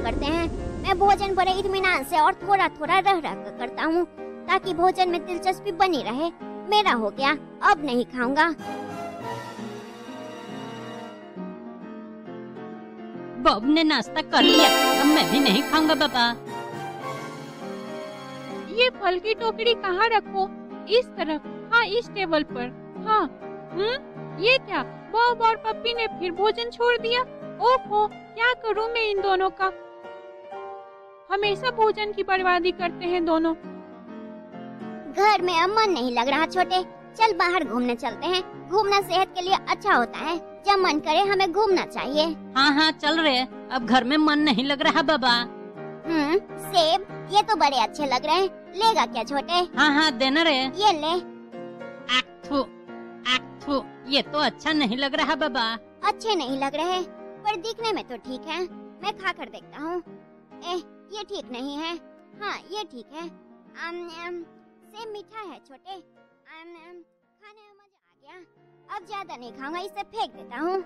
करते हैं। मैं भोजन बड़े इत्मीनान से और थोड़ा थोड़ा रह रह कर करता हूँ ताकि भोजन में दिलचस्पी बनी रहे। मेरा हो गया, अब नहीं खाऊंगा। बॉब ने नाश्ता कर लिया, अब मैं भी नहीं खाऊंगा बाबा। ये फल की टोकरी कहाँ रखो? इस तरफ, हाँ इस टेबल पर। हाँ, ये क्या? बॉब और पप्पी ने फिर भोजन छोड़ दिया। ओहो, क्या करूँ मैं इन दोनों का? हमेशा भोजन की बर्बादी करते हैं दोनों। घर में अब मन नहीं लग रहा छोटे, चल बाहर घूमने चलते हैं। घूमना सेहत के लिए अच्छा होता है, जब मन करे हमें घूमना चाहिए। हाँ हाँ चल रहे, अब घर में मन नहीं लग रहा बाबा। सेब, ये तो बड़े अच्छे लग रहे हैं, लेगा क्या छोटे? हाँ हाँ देना रे। ये ले। आखथू, आखथू, ये तो अच्छा नहीं लग रहा बाबा। अच्छे नहीं लग रहे, पर दिखने में तो ठीक है। मैं खा कर देखता हूँ। ये ठीक नहीं है। हाँ ये ठीक है। सेब मीठा है छोटे। खाने में मजा आ गया। अब ज्यादा नहीं खाऊंगा, इसे फेंक देता हूँ।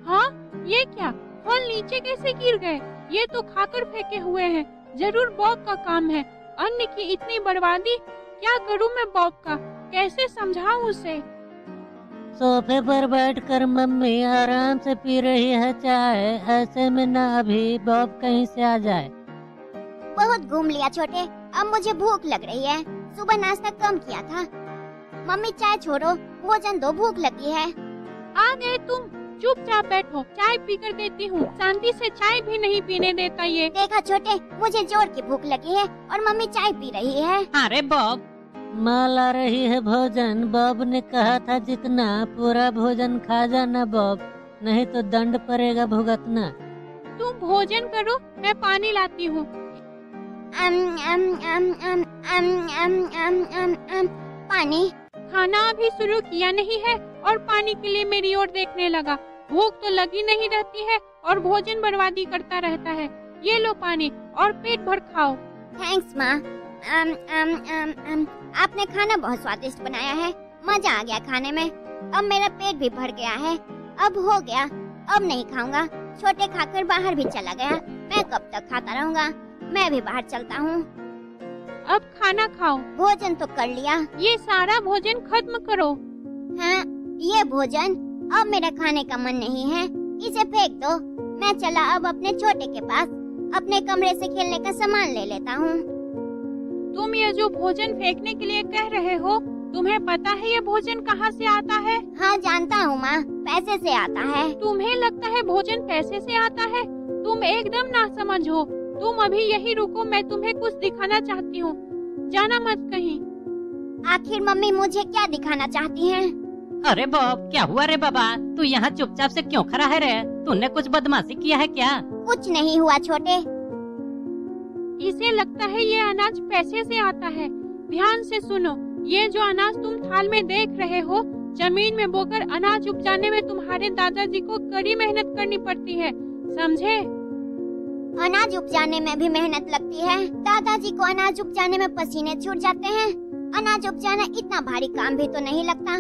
हाँ, ये क्या? फल नीचे कैसे गिर गए? ये तो खाकर फेंके हुए हैं। जरूर बॉब का काम है। अन्न की इतनी बर्बादी। क्या करूँ मैं बॉब का? कैसे समझाऊं उसे? सोफे पर बैठकर मम्मी आराम से पी रही है चाय। ऐसे में ना अभी बॉब कहीं से आ जाए। बहुत घूम लिया छोटे, अब मुझे भूख लग रही है। सुबह नाश्ता कम किया था। मम्मी चाय छोड़ो, भोजन दो, भूख लगी है। आ गए तुम, चुपचाप बैठो, चाय पीकर देती हूँ। शांति से चाय भी नहीं पीने देता ये। देखा छोटे, मुझे जोर की भूख लगी है और मम्मी चाय पी रही है। अरे बॉब, माँ ला रही है भोजन। बॉब ने कहा था जितना पूरा भोजन खा जाना बॉब, नहीं तो दंड पड़ेगा भुगतना। तुम भोजन करो, मैं पानी लाती हूँ। पानी? खाना अभी शुरू किया नहीं है और पानी के लिए मेरी ओर देखने लगा। भूख तो लगी नहीं रहती है और भोजन बर्बादी करता रहता है। ये लो पानी और पेट भर खाओ। थैंक्स माँ। आपने खाना बहुत स्वादिष्ट बनाया है, मजा आ गया खाने में। अब मेरा पेट भी भर गया है। अब हो गया, अब नहीं खाऊंगा। छोटे खाकर बाहर भी चला गया, मैं कब तक खाता रहूँगा? मैं भी बाहर चलता हूँ। अब खाना खाओ। भोजन तो कर लिया। ये सारा भोजन खत्म करो। हाँ, ये भोजन, अब मेरा खाने का मन नहीं है, इसे फेंक दो। मैं चला अब अपने छोटे के पास, अपने कमरे से खेलने का सामान ले लेता हूँ। तुम ये जो भोजन फेंकने के लिए कह रहे हो, तुम्हें पता है ये भोजन कहाँ से आता है? हाँ जानता हूँ माँ, पैसे से आता है। तुम्हें लगता है भोजन पैसे से आता है? तुम एकदम नासमझ हो। तुम अभी यही रुको, मैं तुम्हें कुछ दिखाना चाहती हूँ। जाना मत कहीं। आखिर मम्मी मुझे क्या दिखाना चाहती हैं? अरे बॉब, क्या हुआ रे बाबा? तू यहाँ चुपचाप से क्यों खड़ा है रे? तूने कुछ बदमाशी किया है क्या? कुछ नहीं हुआ छोटे। इसे लगता है ये अनाज पैसे से आता है। ध्यान से सुनो, ये जो अनाज तुम थाल में देख रहे हो, जमीन में बोकर अनाज उपजाने में तुम्हारे दादाजी को कड़ी मेहनत करनी पड़ती है, समझे? अनाज उपजाने में भी मेहनत लगती है। दादाजी को अनाज उपजाने में पसीने छूट जाते हैं। अनाज उपजाना इतना भारी काम भी तो नहीं लगता।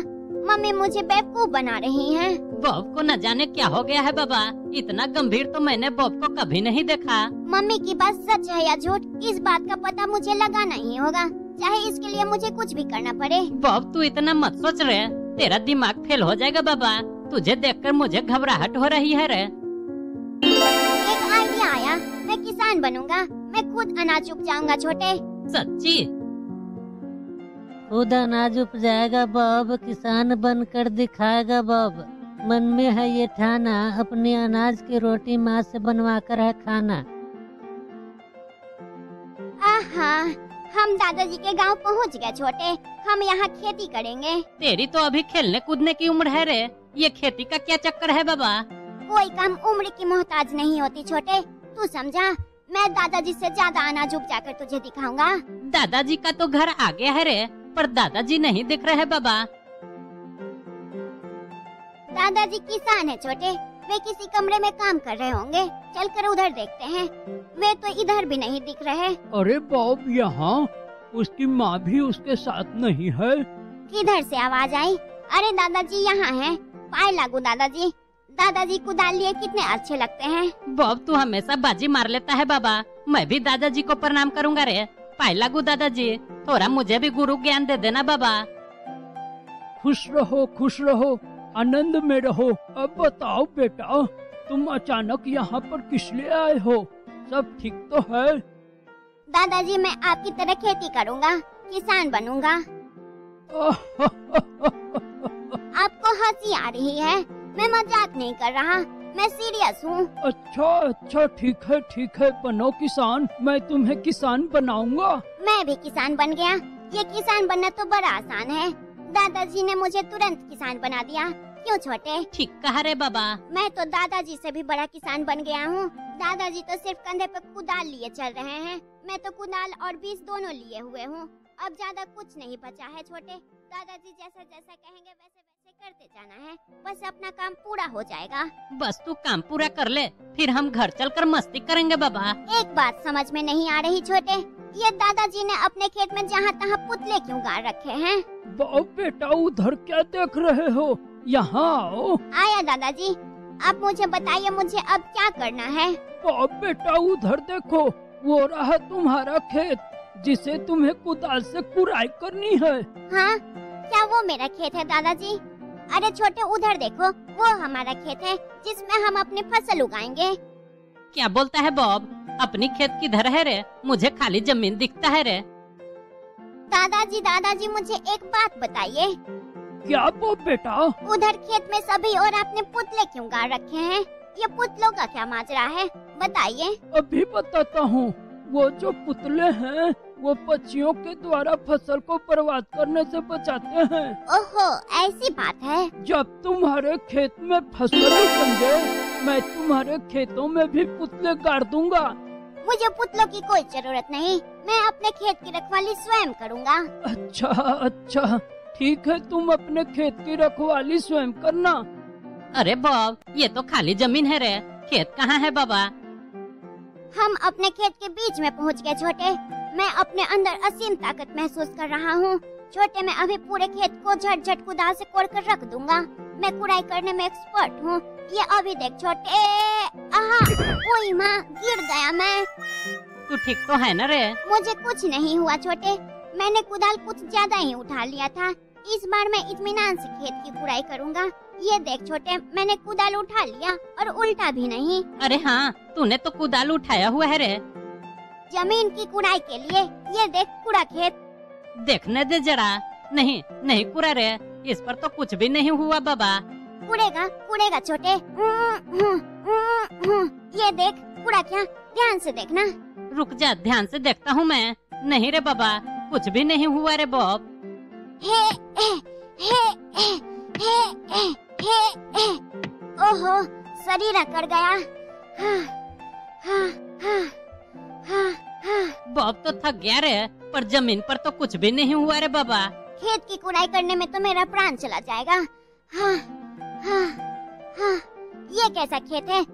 मम्मी मुझे बेवकूफ बना रही हैं। बॉब को न जाने क्या हो गया है बाबा, इतना गंभीर तो मैंने बॉब को कभी नहीं देखा। मम्मी की बात सच है या झूठ, इस बात का पता मुझे लगाना ही होगा, चाहे इसके लिए मुझे कुछ भी करना पड़े। बॉब तू इतना मत सोच रे, तेरा दिमाग फेल हो जाएगा बाबा। तुझे देखकर मुझे घबराहट हो रही है रे। एक आइडिया आया, मैं किसान बनूंगा, मैं खुद अनाज उपजाऊंगा छोटे। सच्ची? खुद अनाज उपजाएगा बॉब, किसान बनकर दिखाएगा बॉब। मन में है ये ठाना, अपनी अनाज की रोटी माँ से बनवा कर है खाना। आहा, हम दादाजी के गांव पहुंच गए छोटे। हम यहाँ खेती करेंगे। तेरी तो अभी खेलने कूदने की उम्र है रे, ये खेती का क्या चक्कर है बाबा? कोई काम उम्र की मोहताज नहीं होती छोटे, तू समझा? मैं दादाजी से ज्यादा अनाज उपजा कर तुझे दिखाऊंगा। दादाजी का तो घर आ गया है रे, पर दादाजी नहीं दिख रहे बाबा। दादाजी किसान है छोटे, वे किसी कमरे में काम कर रहे होंगे। चलकर उधर देखते हैं। वे तो इधर भी नहीं दिख रहे। अरे बॉब, यहाँ उसकी माँ भी उसके साथ नहीं है? किधर से आवाज आई? अरे दादाजी यहाँ हैं। पाए लागू दादाजी। दादाजी कुदाल लिए कितने अच्छे लगते हैं। बॉब तू हमेशा बाजी मार लेता है बाबा। मैं भी दादाजी को प्रणाम करूंगा रे। पाए लागू दादाजी, थोड़ा मुझे भी गुरु ज्ञान दे देना बाबा। खुश रहो, आनंद में रहो। अब बताओ बेटा, तुम अचानक यहाँ पर किस लिए आए हो? सब ठीक तो है? दादाजी मैं आपकी तरह खेती करूँगा, किसान बनूंगा। आपको हंसी आ रही है, मैं मजाक नहीं कर रहा, मैं सीरियस हूँ। अच्छा ठीक है, बनो किसान। मैं तुम्हें किसान बनाऊंगा। मैं भी किसान बन गया। ये किसान बनना तो बड़ा आसान है। दादाजी ने मुझे तुरंत किसान बना दिया। क्यों छोटे? ठीक कहा रे बाबा। मैं तो दादाजी से भी बड़ा किसान बन गया हूँ। दादाजी तो सिर्फ कंधे पे कुदाल लिए चल रहे हैं, मैं तो कुदाल और बीज दोनों लिए हुए हूँ। अब ज्यादा कुछ नहीं बचा है छोटे। दादाजी जैसा जैसा कहेंगे वैसे वैसे करते जाना है, बस अपना काम पूरा हो जाएगा। बस तू काम पूरा कर ले, फिर हम घर चलकर मस्ती करेंगे बाबा। एक बात समझ में नहीं आ रही छोटे, ये दादाजी ने अपने खेत में जहाँ तहाँ पुतले क्यों गाड़ रखे हैं? बेटा उधर क्या देख रहे हो? यहाँ आओ। आया दादाजी, आप मुझे बताइए मुझे अब क्या करना है? बेटा उधर देखो, वो रहा तुम्हारा खेत जिसे तुम्हें कुदाल से कुराई करनी है। हाँ, क्या वो मेरा खेत है दादाजी? अरे छोटे उधर देखो, वो हमारा खेत है जिसमें हम अपनी फसल उगाएंगे। क्या बोलता है बॉब? अपनी खेत किधर है रे? मुझे खाली जमीन दिखता है रे। दादाजी मुझे एक बात बताइए। क्या बेटा? उधर खेत में सभी और आपने पुतले क्यों गाड़ रखे हैं? ये पुतलों का क्या माजरा है, बताइए। अभी बताता हूँ। वो जो पुतले हैं वो पक्षियों के द्वारा फसल को बर्बाद करने से बचाते हैं। ओहो, ऐसी बात है। जब तुम्हारे खेत में फसल उगेंगे, मैं तुम्हारे खेतों में भी पुतले गाड़ दूंगा। मुझे पुतलों की कोई जरूरत नहीं, मैं अपने खेत की रखवाली स्वयं करूँगा। अच्छा, ठीक है, तुम अपने खेत की रखवाली स्वयं करना। अरे बॉब, ये तो खाली जमीन है रे, खेत कहाँ है बाबा? हम अपने खेत के बीच में पहुँच गए छोटे। मैं अपने अंदर असीम ताकत महसूस कर रहा हूँ। छोटे, मैं अभी पूरे खेत को झट कुदाल से कोड़ कर रख दूंगा। मैं कुड़ाई करने में एक्सपर्ट हूँ। ये अभी देख छोटे। ओए माँ, गिर गया मैं। तू ठीक तो है न रे? मुझे कुछ नहीं हुआ छोटे, मैंने कुदाल कुछ ज्यादा ही उठा लिया था। इस बार मैं इत्मीनान से खेत की कुड़ाई करूँगा। ये देख छोटे, मैंने कुदाल उठा लिया और उल्टा भी नहीं। अरे हाँ, तूने तो कुदाल उठाया हुआ है रे। जमीन की कुड़ाई के लिए। ये देख कूड़ा खेत। देखने दे जरा। नहीं कूड़ा रे, इस पर तो कुछ भी नहीं हुआ बाबा। कूड़ेगा छोटे। ये देख कूड़ा क्या, ध्यान से देखना। रुक जा, ध्यान से देखता हूँ मैं। नहीं रे बाबा, कुछ भी नहीं हुआ रे बॉब। ओहो, शरीर अकड़ गया। बॉब तो थक गया रे, पर जमीन पर तो कुछ भी नहीं हुआ रे बाबा। खेत की कुड़ाई करने में तो मेरा प्राण चला जाएगा। ये कैसा खेत है?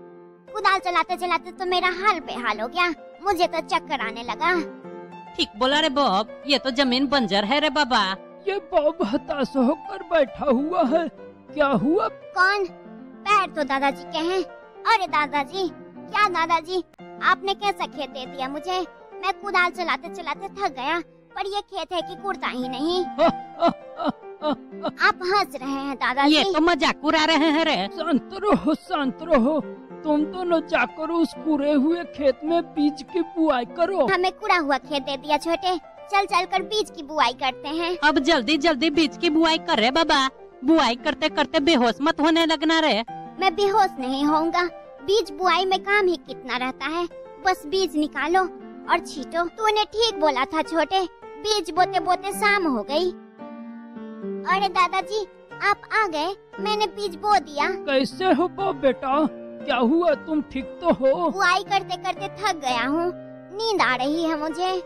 कुदाल चलाते चलाते तो मेरा हाल बेहाल हो गया। मुझे तो चक्कर आने लगा। ठीक बोला रे बॉब, ये तो जमीन बंजर है रे बाबा। ये बॉब हताश होकर बैठा हुआ है, क्या हुआ? कौन? पैर तो दादाजी के हैं। अरे दादाजी, क्या दादाजी, आपने कैसा खेत दे दिया मुझे? मैं कुदाल चलाते चलाते थक गया, पर ये खेत है कि कुड़ता ही नहीं। आप हंस रहे हैं दादाजी। ये तो मजाक उड़ा रहे हैं रे। शांत रहो। तुम दोनों जाकर उस कुरे हुए खेत में बीज की बुआई करो। हमें कुड़ा हुआ खेत दे दिया छोटे, चल कर बीज की बुआई करते हैं। अब जल्दी बीज की बुआई कर रहे बाबा। बुआई करते करते बेहोश मत होने लगना रे। मैं बेहोश नहीं होऊंगा। बीज बुआई में काम ही कितना रहता है, बस बीज निकालो और छींटो। तूने ठीक बोला था छोटे, बीज बोते बोते शाम हो गई। अरे दादाजी, आप आ गए, मैंने बीज बो दिया। कैसे हो बेटा? क्या हुआ, तुम ठीक तो हो? बुआई करते करते थक गया हूँ, नींद आ रही है मुझे।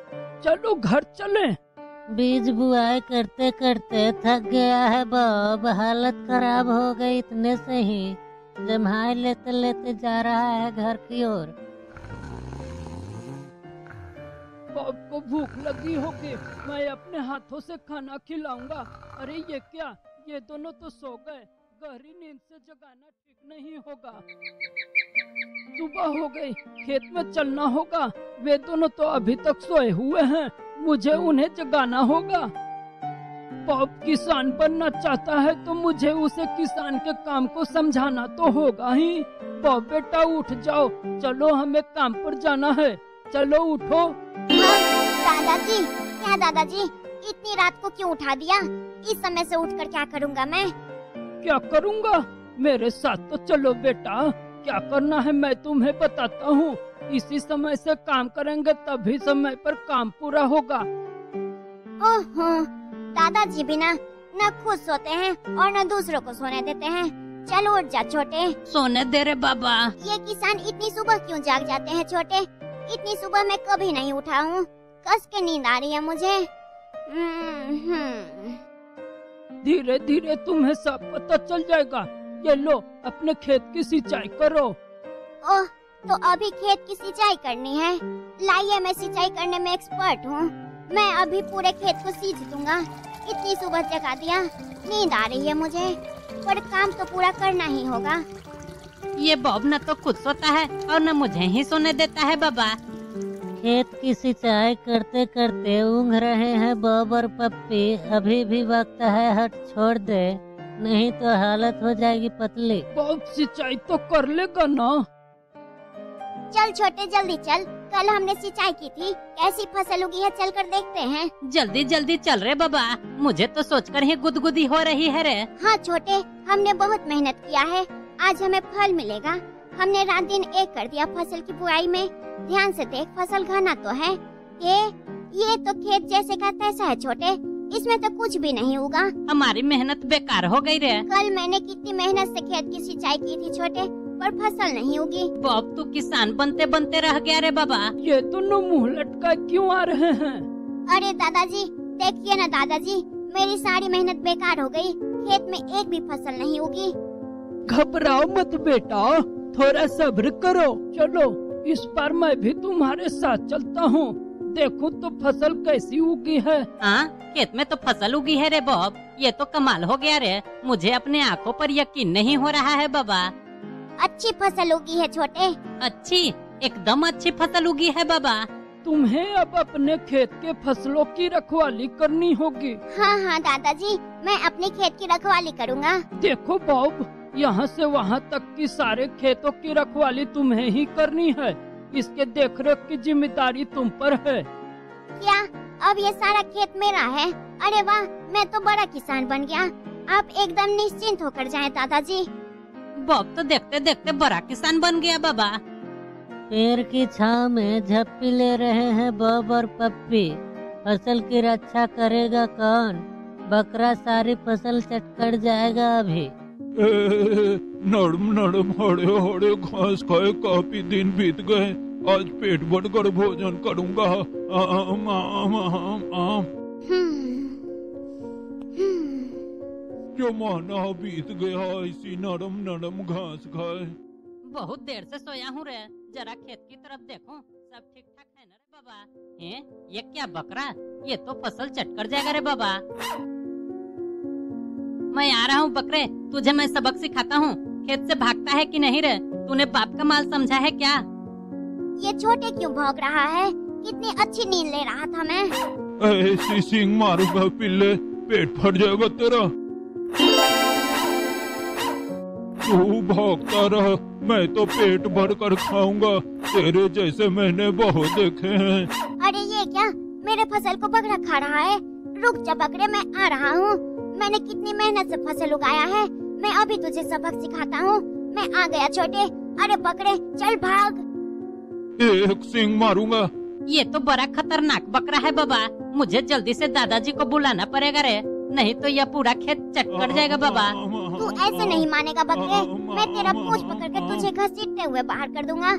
चलो घर चलें। बीज बुआई करते करते थक गया है बॉब, हालत खराब हो गई इतने से ही। जम्हाई लेते लेते जा रहा है घर की ओर। बॉब को भूख लगी होगी, मैं अपने हाथों से खाना खिलाऊंगा। अरे ये क्या, ये दोनों तो सो गए। गहरी नींद से जगाना ठीक नहीं होगा। सुबह हो गई, खेत में चलना होगा। वे दोनों तो अभी तक सोए हुए हैं, मुझे उन्हें जगाना होगा। पॉप किसान बनना चाहता है तो मुझे उसे किसान के काम को समझाना तो होगा ही। पॉप बेटा उठ जाओ, चलो हमें काम पर जाना है, चलो उठो। दादाजी, क्या दादाजी, इतनी रात को क्यों उठा दिया? इस समय से उठकर क्या करूँगा मैं? क्या करूँगा? मेरे साथ तो चलो बेटा, क्या करना है मैं तुम्हें बताता हूँ। इसी समय से काम करेंगे तभी समय पर काम पूरा होगा। ओहो, दादाजी बिना न खुद सोते हैं और न दूसरों को सोने देते हैं। चलो उठ जा छोटे। सोने दे रे बाबा। ये किसान इतनी सुबह क्यों जाग जाते हैं छोटे? इतनी सुबह मैं कभी नहीं उठा हूँ, कस के नींद आ रही है मुझे। धीरे धीरे तुम्हें सब पता चल जाएगा। ये लो, अपने खेत की सिंचाई करो। ओह, तो अभी खेत की सिंचाई करनी है? लाइए, मैं सिंचाई करने में एक्सपर्ट हूँ। मैं अभी पूरे खेत को सींच दूंगा। इतनी सुबह जगा दिया, नींद आ रही है मुझे, पर काम तो पूरा करना ही होगा। ये बॉब न तो खुद सोता है और न मुझे ही सोने देता है बाबा। खेत की सिंचाई करते करते ऊँघ रहे हैं बॉब और पप्पी। अभी भी वक्त है, हट छोड़ दे, नहीं तो हालत हो जाएगी पतली। बॉब सिंचाई तो कर लेगा ना? चल छोटे, जल्दी चल। कल हमने सिंचाई की थी, कैसी फसल उगी है, चल कर देखते हैं। जल्दी जल्दी चल रे बाबा, मुझे तो सोचकर ही गुदगुदी हो रही है रे। हाँ छोटे, हमने बहुत मेहनत किया है, आज हमें फल मिलेगा। हमने रात दिन एक कर दिया फसल की बुआई में। ध्यान से देख, फसल घना तो है। ये तो खेत जैसे का तैसा है छोटे, इसमें तो कुछ भी नहीं होगा। हमारी मेहनत बेकार हो गई रे। कल मैंने कितनी मेहनत से खेत की सिंचाई की थी छोटे, पर फसल नहीं होगी। बॉब तू किसान बनते बनते रह गया रे बाबा। ये दोनों मुँह लटका क्यों आ रहे हैं? अरे दादाजी, देखिए ना दादाजी, मेरी सारी मेहनत बेकार हो गई, खेत में एक भी फसल नहीं होगी। घबराओ मत बेटा, थोड़ा सब्र करो। चलो, इस बार मैं भी तुम्हारे साथ चलता हूँ, देखो तो फसल कैसी उगी है। हाँ, खेत में तो फसल उगी है रे बॉब, ये तो कमाल हो गया रे। मुझे अपने आँखों पर यकीन नहीं हो रहा है बाबा। अच्छी फसल उगी है छोटे। अच्छी, एकदम अच्छी फसल उगी है बाबा। तुम्हें अब अपने खेत के फसलों की रखवाली करनी होगी। हाँ दादाजी, मैं अपने खेत की रखवाली करूँगा। देखो बॉब, यहाँ से वहाँ तक की सारे खेतों की रखवाली तुम्हें ही करनी है। इसके देखरेख की जिम्मेदारी तुम पर है। क्या अब ये सारा खेत मेरा है? अरे वाह, मैं तो बड़ा किसान बन गया। आप एकदम निश्चिंत होकर जाएं दादाजी। बॉब तो देखते देखते बड़ा किसान बन गया बाबा। पेड़ की छांव में झप्पी ले रहे हैं बॉब और पप्पी। फसल की रक्षा करेगा कौन? बकरा सारी फसल चटकर जाएगा अभी। नरम नरम हरे हरे घास खाए काफी दिन बीत गए, आज पेट भरकर भोजन करूंगा। आम आम आम आम। जमाना बीत गया इसी नरम नरम घास खाए। बहुत देर से सोया हूँ रे, जरा खेत की तरफ देखो, सब ठीक ठाक है ना रे बाबा? हैं, ये क्या बकरा, ये तो फसल चटकर जाएगा रे बाबा। मैं आ रहा हूँ बकरे, तुझे मैं सबक सिखाता हूँ। खेत से भागता है कि नहीं रे? तूने बाप का माल समझा है क्या? ये छोटे क्यों भौंक रहा है? कितनी अच्छी नींद ले रहा था मैं। ऐसी सींग मारूंगा पिल्ले, पेट फट जाएगा तेरा। तू भागता रह, मैं तो पेट भर कर खाऊंगा, तेरे जैसे मैंने बहुत देखे हैं। अरे ये क्या, मेरे फसल को बकरा खा रहा है? रुक जा बकरे, मैं आ रहा हूँ। मैंने कितनी मेहनत से फसल उगाया है, मैं अभी तुझे सबक सिखाता हूँ। मैं आ गया छोटे। अरे बकरे, चल भाग। एक सींग मारूंगा। ये तो बड़ा खतरनाक बकरा है बाबा, मुझे जल्दी से दादाजी को बुलाना पड़ेगा रे, नहीं तो यह पूरा खेत चट कर जाएगा बाबा। तू ऐसे नहीं मानेगा बकरे, मैं तेरा पूंछ पकड़ के तुझे घसीटते हुए बाहर कर दूंगा।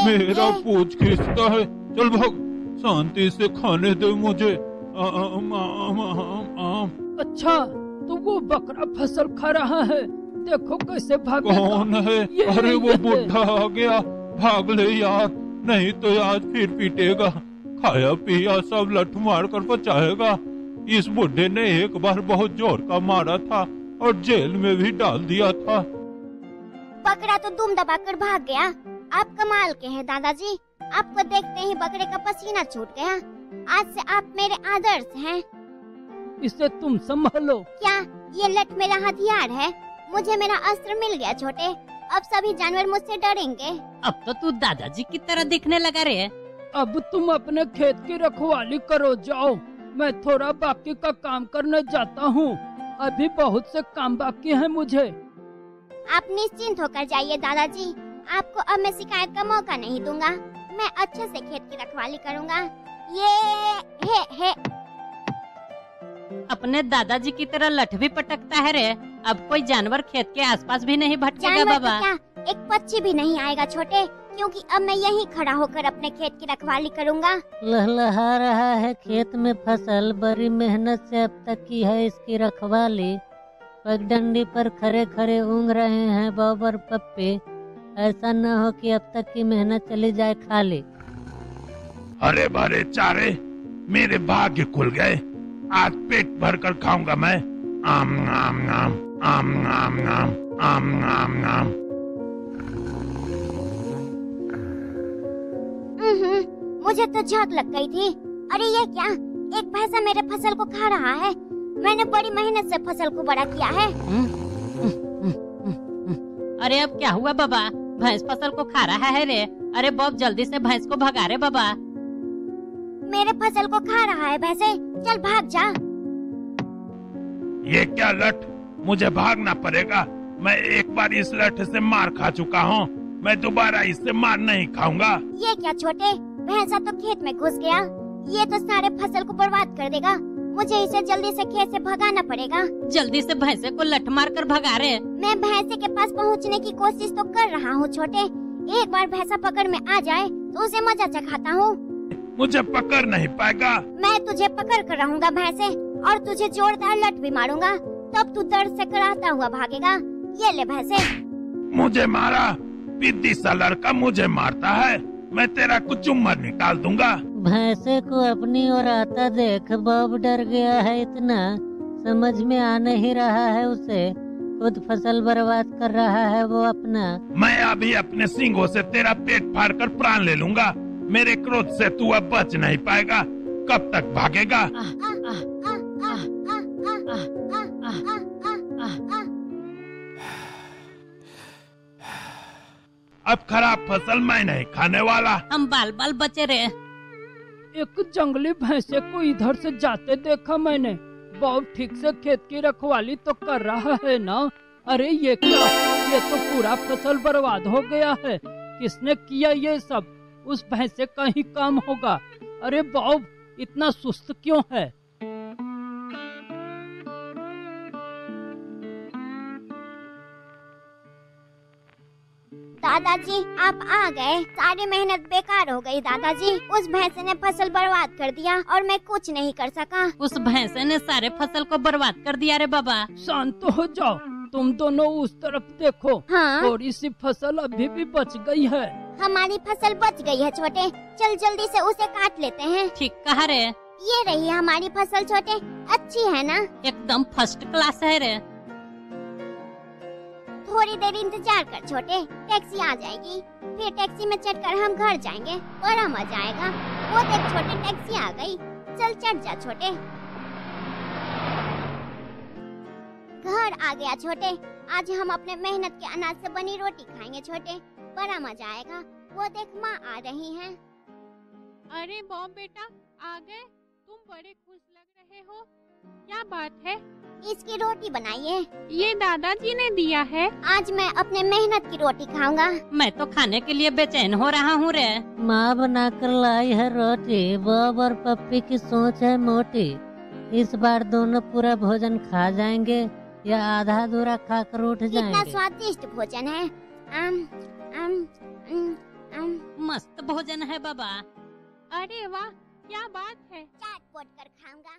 मेरा पूंछ खींचता है, चल भाग, शांति से खाने दे मुझे। आम आम आम आम। अच्छा, तो वो बकरा फसल खा रहा है, देखो कैसे भागेगा। कौन है? अरे वो बुढ़ा आ गया, भाग ले यार, नहीं तो आज फिर पीटेगा। खाया पिया सब लठ मार कर पचाएगा। इस बुढ़े ने एक बार बहुत जोर का मारा था और जेल में भी डाल दिया था। बकरा तो दुम दबाकर भाग गया। आप कमाल के हैं दादाजी, आपको देखते ही बकरे का पसीना छूट गया। आज से आप मेरे आदर्श हैं। इसे तुम संभालो। क्या ये लठ मेरा हथियार है? मुझे मेरा अस्त्र मिल गया छोटे, अब सभी जानवर मुझसे डरेंगे। अब तो तू दादाजी की तरह दिखने लगा रे। अब तुम अपने खेत की रखवाली करो, जाओ। मैं थोड़ा बाकी का काम करने जाता हूँ, अभी बहुत से काम बाकी है मुझे। आप निश्चिंत होकर जाइए दादाजी, आपको अब मैं शिकायत का मौका नहीं दूंगा। मैं अच्छे से खेत की रखवाली करूंगा। ये है। अपने दादाजी की तरह लठ भी पटकता है रे। अब कोई जानवर खेत के आसपास भी नहीं भटकेगा जानवर बाबा। तो क्या, एक पक्षी भी नहीं आएगा छोटे, क्योंकि अब मैं यहीं खड़ा होकर अपने खेत की रखवाली करूंगा। लहलहा रहा है खेत में फसल, बड़ी मेहनत से अब तक की है इसकी रखवाली। पगडंडी पर खरे खरे ऊँग रहे हैं बॉब और पप्पी। ऐसा न हो कि अब तक की मेहनत चली जाए खाली। हरे भरे चारे मेरे भाग्य खुल गए। आज पेट भर कर खाऊंगा मैं। आम नाम नाम, आम नाम नाम, आम नाम नाम। मुझे तो झाग लग गई थी। अरे ये क्या, एक भैंसा मेरे फसल को खा रहा है। मैंने बड़ी मेहनत से फसल को बड़ा किया है। अरे अब क्या हुआ बाबा? भैंस फसल को खा रहा है रे। अरे बॉब जल्दी से भैंस को भगा रे बाबा। मेरे फसल को खा रहा है भैंसे, चल भाग जा। ये क्या लठ, मुझे भागना पड़ेगा। मैं एक बार इस लठ से मार खा चुका हूँ, मैं दोबारा इससे मार नहीं खाऊंगा। ये क्या छोटे, भैंसा तो खेत में घुस गया। ये तो सारे फसल को बर्बाद कर देगा। मुझे इसे जल्दी से खेत से भगाना पड़ेगा। जल्दी से भैंसे को लठ मार कर भगा रे। मैं भैंसे के पास पहुंचने की कोशिश तो कर रहा हूँ छोटे। एक बार भैंसा पकड़ में आ जाए तो उसे मजा चखाता हूँ। मुझे पकड़ नहीं पाएगा। मैं तुझे पकड़ कर रहूंगा भैंसे, और तुझे जोरदार लठ भी मारूंगा, तब तू दर्द से कराहता हुआ भागेगा। ये ले भैंसे। मुझे मारा, पिद्दी सा लड़का मुझे मारता है। मैं तेरा कुछ उम्र निकाल दूंगा। भैंसे को अपनी ओर आता देख बॉब डर गया है इतना, समझ में आ नहीं रहा है उसे। खुद फसल बर्बाद कर रहा है वो अपना। मैं अभी अपने सींगों से तेरा पेट फाड़ कर प्राण ले लूंगा। मेरे क्रोध से तू अब बच नहीं पाएगा। कब तक भागेगा? अब खराब फसल मैं नहीं खाने वाला। हम बाल बाल बचे रे। एक जंगली भैंसे को इधर से जाते देखा मैंने। बॉब ठीक से खेत की रखवाली तो कर रहा है ना? अरे ये क्या, ये तो पूरा फसल बर्बाद हो गया है। किसने किया ये सब? उस भैंसे का ही काम होगा। अरे बॉब इतना सुस्त क्यों है? दादाजी आप आ गए। सारी मेहनत बेकार हो गई दादाजी। उस भैंसे ने फसल बर्बाद कर दिया और मैं कुछ नहीं कर सका। उस भैंसे ने सारे फसल को बर्बाद कर दिया रे बाबा। शांत हो जाओ, तुम दोनों उस तरफ देखो। हाँ? थोड़ी सी फसल अभी भी बच गई है। हमारी फसल बच गई है छोटे, चल जल्दी से उसे काट लेते हैं। ठीक कहा रे। ये रही हमारी फसल छोटे, अच्छी है ना? एकदम फर्स्ट क्लास है रे। थोड़ी देर इंतजार कर छोटे, टैक्सी आ जाएगी। फिर टैक्सी में चढ़कर हम घर जाएंगे, बड़ा मजा आएगा। वो देख छोटे, टैक्सी आ गई। चल चढ़ जा छोटे। घर आ गया छोटे। आज हम अपने मेहनत के अनाज से बनी रोटी खाएंगे छोटे, बड़ा मजा आएगा। वो देख माँ आ रही हैं। अरे बॉब बेटा आ गए, तुम बड़े खुश लग रहे हो। क्या बात है? इसकी रोटी बनाइए। ये दादाजी ने दिया है। आज मैं अपने मेहनत की रोटी खाऊंगा। मैं तो खाने के लिए बेचैन हो रहा हूँ रे। माँ बनाकर लाई है रोटी। बॉब और पप्पी की सोच है मोटी। इस बार दोनों पूरा भोजन खा जाएंगे या आधा अधूरा खाकर उठ कितना जाएंगे। स्वादिष्ट भोजन है। मस्त भोजन है बाबा। अरे वाह, क्या बात है। चाट पोट कर खाऊंगा।